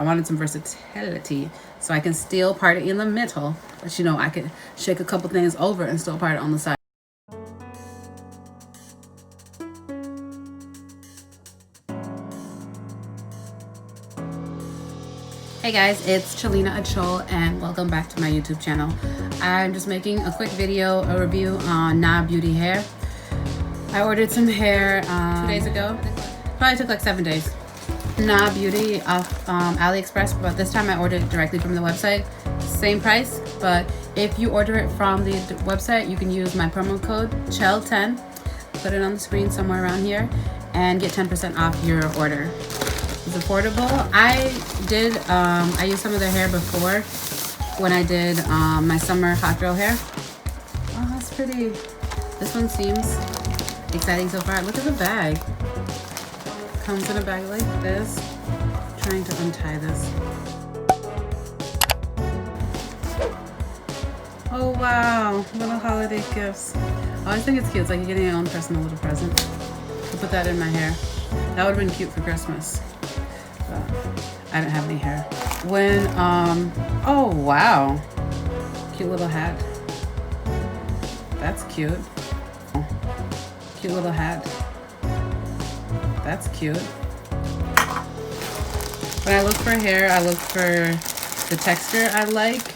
I wanted some versatility, so I can still part it in the middle, but you know, I could shake a couple things over and still part it on the side. Hey guys, it's Chellina Achol and welcome back to my YouTube channel. I'm just making a quick video, a review on Nabeauty hair. I ordered some hair 2 days ago. Probably took like 7 days. Nabeauty off Aliexpress, but this time I ordered it directly from the website. Same price, but if you order it from the website, you can use my promo code CHELL10, put it on the screen somewhere around here, and get 10% off your order. It's affordable. I used some of their hair before when I did my summer hot girl hair. Oh, that's pretty. This one seems exciting so far. Look at the bag. Comes in a bag like this. I'm trying to untie this. Oh wow, little holiday gifts. Oh, I think it's cute. It's like you're getting your own personal little present. I'll put that in my hair. That would have been cute for Christmas. I don't have any hair. When, oh wow. Cute little hat. That's cute. Cute little hat. That's cute. When I look for hair, I look for the texture I like.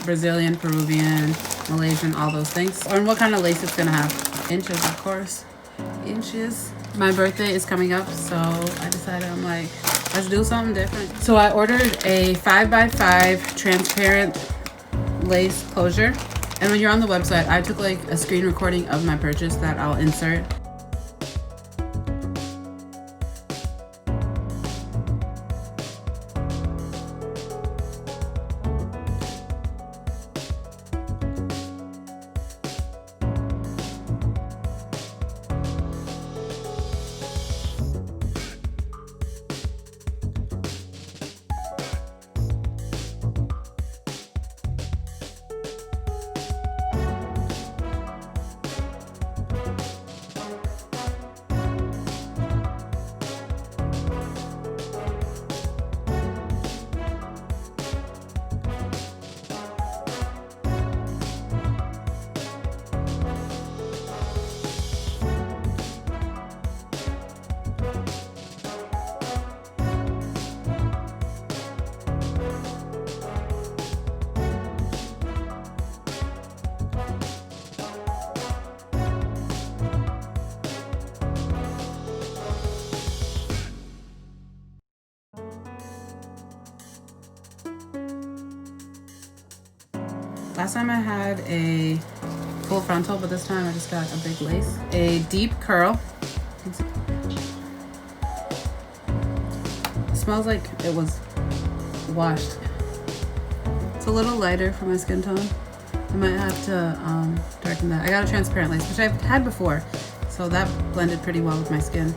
Brazilian, Peruvian, Malaysian, all those things. Or what kind of lace it's gonna have. Inches, of course. Inches. My birthday is coming up, so I decided, I'm like, let's do something different. So I ordered a 5x5 transparent lace closure. And when you're on the website, I took like a screen recording of my purchase that I'll insert. Last time I had a full frontal, but this time I just got a big lace. A deep curl. It smells like it was washed. It's a little lighter for my skin tone. I might have to darken that. I got a transparent lace, which I've had before, so that blended pretty well with my skin.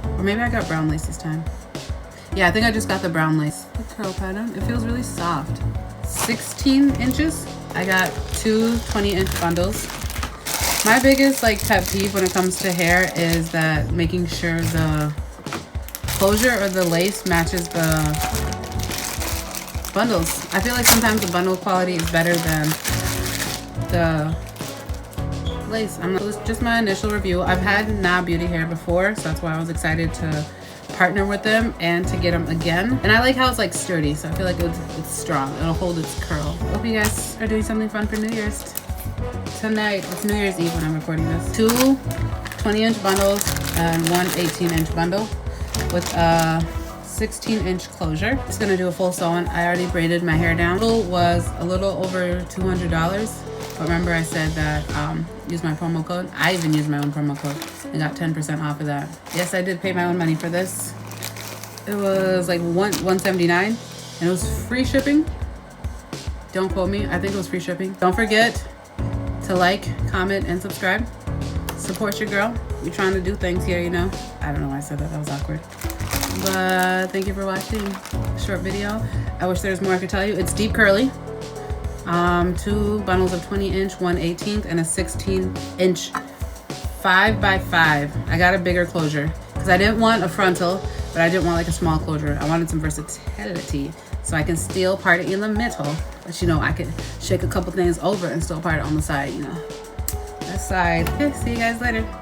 Or maybe I got brown lace this time. Yeah, I think I just got the brown lace. The curl pattern, it feels really soft. 16 inches. I got two 20-inch bundles. My biggest like pet peeve when it comes to hair is that making sure the closure or the lace matches the bundles. I feel like sometimes the bundle quality is better than the lace. It was just my initial review. I've had Nabeauty hair before, so that's why I was excited to partner with them and to get them again. And I like how it's like sturdy, so I feel like it's strong. It'll hold its curl. Hope you guys are doing something fun for New Year's. Tonight, it's New Year's Eve when I'm recording this. Two 20-inch bundles and one 18-inch bundle with a 16-inch closure. Just gonna do a full sew-in. I already braided my hair down. It was a little over $200. But remember I said that use my promo code. I even used my own promo code and got 10% off of that. Yes, I did pay my own money for this. It was like $179 and it was free shipping. Don't quote me. I think it was free shipping. Don't forget to like, comment, and subscribe. Support your girl. We're trying to do things here, you know. I don't know why I said that. That was awkward. But thank you for watching. Short video. I wish there was more I could tell you. It's deep curly. Two bundles of 20-inch, 1/18, and a 16-inch 5x5. I got a bigger closure because I didn't want a frontal. but I didn't want like a small closure. I wanted some versatility, so I can still part it in the middle, but you know, I can shake a couple things over and still part it on the side, you know. That side. Okay, see you guys later.